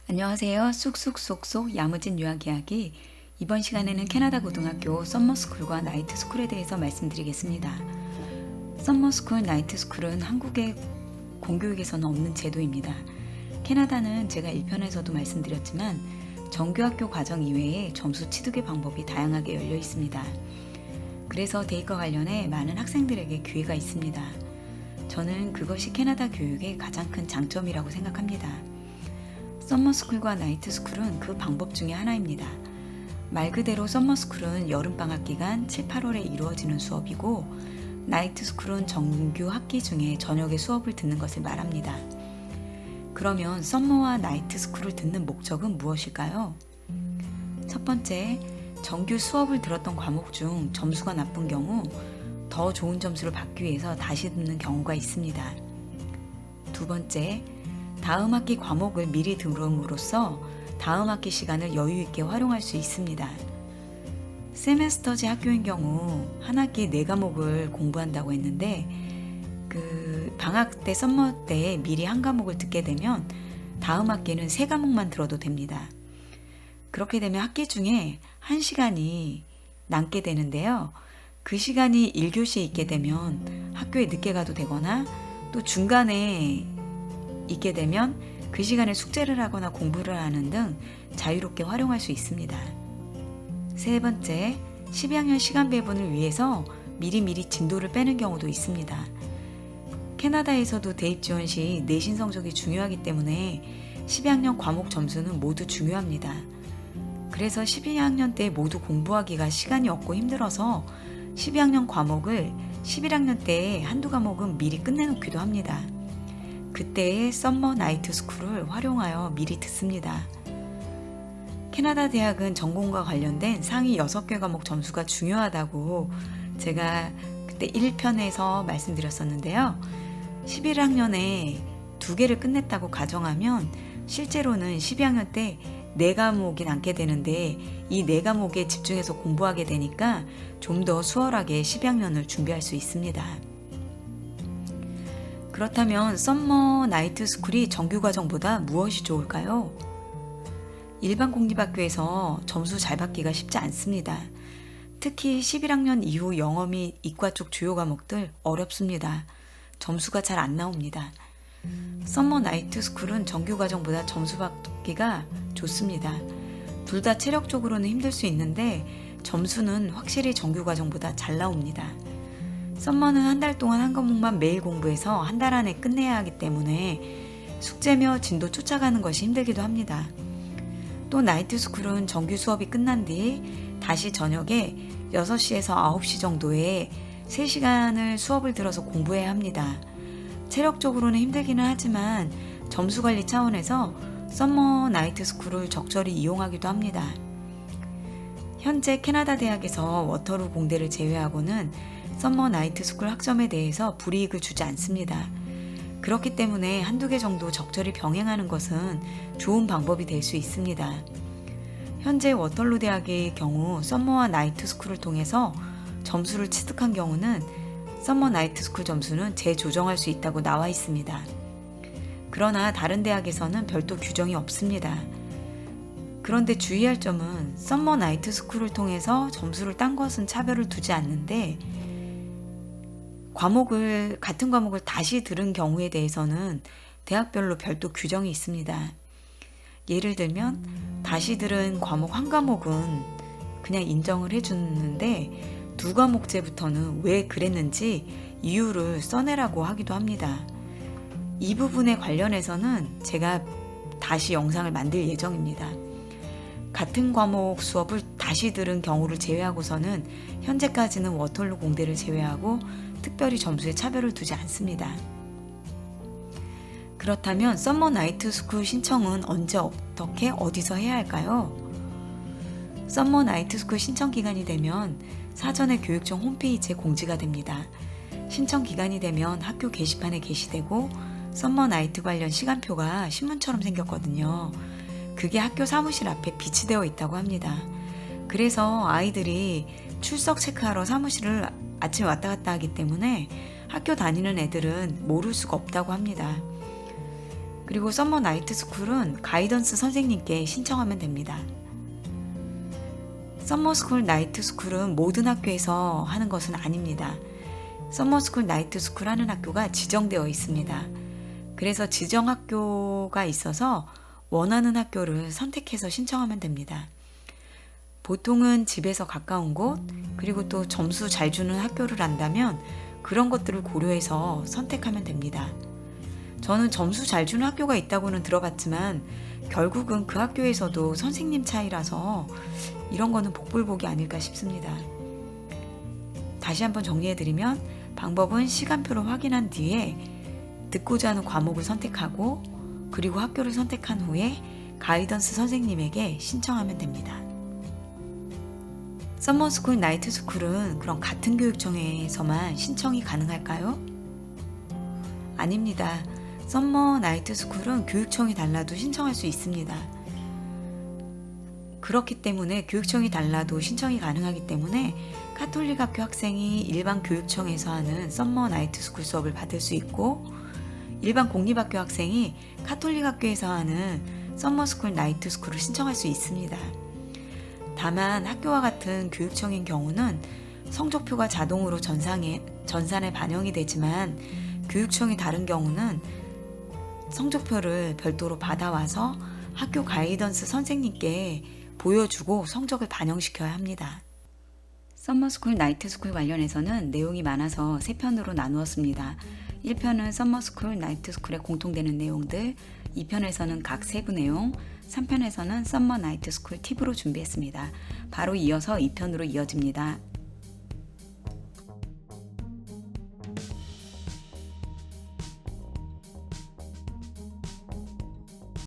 안녕하세요. 쑥쑥쑥쑥 야무진 유학 이야기. 이번 시간에는 캐나다 고등학교 썸머스쿨과 나이트스쿨에 대해서 말씀드리겠습니다. 썸머스쿨, 나이트스쿨은 한국의 공교육에서는 없는 제도입니다. 캐나다는 제가 1편에서도 말씀드렸지만 정규학교 과정 이외에 점수 취득의 방법이 다양하게 열려 있습니다. 그래서 대입과 관련해 많은 학생들에게 기회가 있습니다. 저는 그것이 캐나다 교육의 가장 큰 장점이라고 생각합니다. 썸머스쿨과 나이트스쿨은 그 방법 중에 하나입니다. 말 그대로 썸머스쿨은 여름방학 기간 7, 8월에 이루어지는 수업이고 나이트스쿨은 정규 학기 중에 저녁에 수업을 듣는 것을 말합니다. 그러면 썸머와 나이트스쿨을 듣는 목적은 무엇일까요? 첫 번째, 정규 수업을 들었던 과목 중 점수가 나쁜 경우 더 좋은 점수를 받기 위해서 다시 듣는 경우가 있습니다. 두 번째, 다음 학기 과목을 미리 들음으로써 다음 학기 시간을 여유 있게 활용할 수 있습니다. 세메스터제 학교인 경우 한 학기에 4과목을 공부한다고 했는데 방학 때 썸머 때 미리 한 과목을 듣게 되면 다음 학기는 3과목만 들어도 됩니다. 그렇게 되면 학기 중에 1시간이 남게 되는데요. 그 시간이 1교시에 있게 되면 학교에 늦게 가도 되거나 또 중간에 있게 되면 그 시간에 숙제를 하거나 공부를 하는 등 자유롭게 활용할 수 있습니다. 세 번째, 12학년 시간 배분을 위해서 미리미리 진도를 빼는 경우도 있습니다. 캐나다에서도 대입 지원 시 내신 성적이 중요하기 때문에 12학년 과목 점수는 모두 중요합니다. 그래서 12학년 때 모두 공부하기가 시간이 없고 힘들어서 12학년 과목을 11학년 때에 한두 과목은 미리 끝내놓기도 합니다. 그때의 썸머 나이트 스쿨을 활용하여 미리 듣습니다. 캐나다 대학은 전공과 관련된 상위 6개 과목 점수가 중요하다고 제가 그때 1편에서 말씀드렸었는데요. 11학년에 2개를 끝냈다고 가정하면 실제로는 12학년 때 4과목이 남게 되는데 이 4과목에 집중해서 공부하게 되니까 좀 더 수월하게 12학년을 준비할 수 있습니다. 그렇다면 썸머 나이트 스쿨이 정규 과정보다 무엇이 좋을까요? 일반 공립학교에서 점수 잘 받기가 쉽지 않습니다. 특히 11학년 이후 영어 및 이과 쪽 주요 과목들 어렵습니다. 점수가 잘 안 나옵니다. 썸머 나이트 스쿨은 정규 과정보다 점수 받기가 좋습니다. 둘 다 체력적으로는 힘들 수 있는데 점수는 확실히 정규 과정보다 잘 나옵니다. 썸머는 한 달 동안 한 과목만 매일 공부해서 한 달 안에 끝내야 하기 때문에 숙제며 진도 쫓아가는 것이 힘들기도 합니다. 또 나이트 스쿨은 정규 수업이 끝난 뒤 다시 저녁에 6시에서 9시 정도에 3시간을 수업을 들어서 공부해야 합니다. 체력적으로는 힘들기는 하지만 점수 관리 차원에서 썸머 나이트 스쿨을 적절히 이용하기도 합니다. 현재 캐나다 대학에서 워터루 공대를 제외하고는 썸머 나이트 스쿨 학점에 대해서 불이익을 주지 않습니다. 그렇기 때문에 한두 개 정도 적절히 병행하는 것은 좋은 방법이 될 수 있습니다. 현재 워털루 대학의 경우 썸머와 나이트 스쿨을 통해서 점수를 취득한 경우는 썸머 나이트 스쿨 점수는 재조정할 수 있다고 나와 있습니다. 그러나 다른 대학에서는 별도 규정이 없습니다. 그런데 주의할 점은 썸머 나이트 스쿨을 통해서 점수를 딴 것은 차별을 두지 않는데 같은 과목을 다시 들은 경우에 대해서는 대학별로 별도 규정이 있습니다. 예를 들면 다시 들은 과목 한 과목은 그냥 인정을 해주는데 2과목제부터는 왜 그랬는지 이유를 써내라고 하기도 합니다. 이 부분에 관련해서는 제가 다시 영상을 만들 예정입니다. 같은 과목 수업을 다시 들은 경우를 제외하고서는 현재까지는 워털루 공대를 제외하고 특별히 점수에 차별을 두지 않습니다. 그렇다면 썸머 나이트 스쿨 신청은 언제 어떻게 어디서 해야 할까요? 썸머 나이트 스쿨 신청 기간이 되면 사전에 교육청 홈페이지에 공지가 됩니다. 신청 기간이 되면 학교 게시판에 게시되고 썸머 나이트 관련 시간표가 신문처럼 생겼거든요. 그게 학교 사무실 앞에 비치되어 있다고 합니다. 그래서 아이들이 출석 체크하러 사무실을 아침에 왔다 갔다 하기 때문에 학교 다니는 애들은 모를 수가 없다고 합니다. 그리고 썸머 나이트 스쿨은 가이던스 선생님께 신청하면 됩니다. 썸머스쿨 나이트 스쿨은 모든 학교에서 하는 것은 아닙니다. 썸머스쿨 나이트 스쿨 하는 학교가 지정되어 있습니다. 그래서 지정 학교가 있어서 원하는 학교를 선택해서 신청하면 됩니다. 보통은 집에서 가까운 곳, 그리고 또 점수 잘 주는 학교를 안다면 그런 것들을 고려해서 선택하면 됩니다. 저는 점수 잘 주는 학교가 있다고는 들어봤지만 결국은 그 학교에서도 선생님 차이라서 이런 거는 복불복이 아닐까 싶습니다. 다시 한번 정리해드리면 방법은 시간표를 확인한 뒤에 듣고자 하는 과목을 선택하고 그리고 학교를 선택한 후에 가이던스 선생님에게 신청하면 됩니다. 썸머스쿨 나이트 스쿨은 그럼 같은 교육청에서만 신청이 가능할까요? 아닙니다. 썸머 나이트 스쿨은 교육청이 달라도 신청할 수 있습니다. 그렇기 때문에 교육청이 달라도 신청이 가능하기 때문에 카톨릭 학교 학생이 일반 교육청에서 하는 썸머 나이트 스쿨 수업을 받을 수 있고 일반 공립학교 학생이 카톨릭 학교에서 하는 썸머스쿨 나이트 스쿨을 신청할 수 있습니다. 다만 학교와 같은 교육청인 경우는 성적표가 자동으로 전산에 반영이 되지만 교육청이 다른 경우는 성적표를 별도로 받아와서 학교 가이던스 선생님께 보여주고 성적을 반영시켜야 합니다. 썸머스쿨 나이트스쿨 관련해서는 내용이 많아서 3편으로 나누었습니다. 1편은 썸머스쿨 나이트스쿨에 공통되는 내용들, 2편에서는 각 세부 내용, 3편에서는 썸머 나이트스쿨 팁으로 준비했습니다. 바로 이어서 2편으로 이어집니다.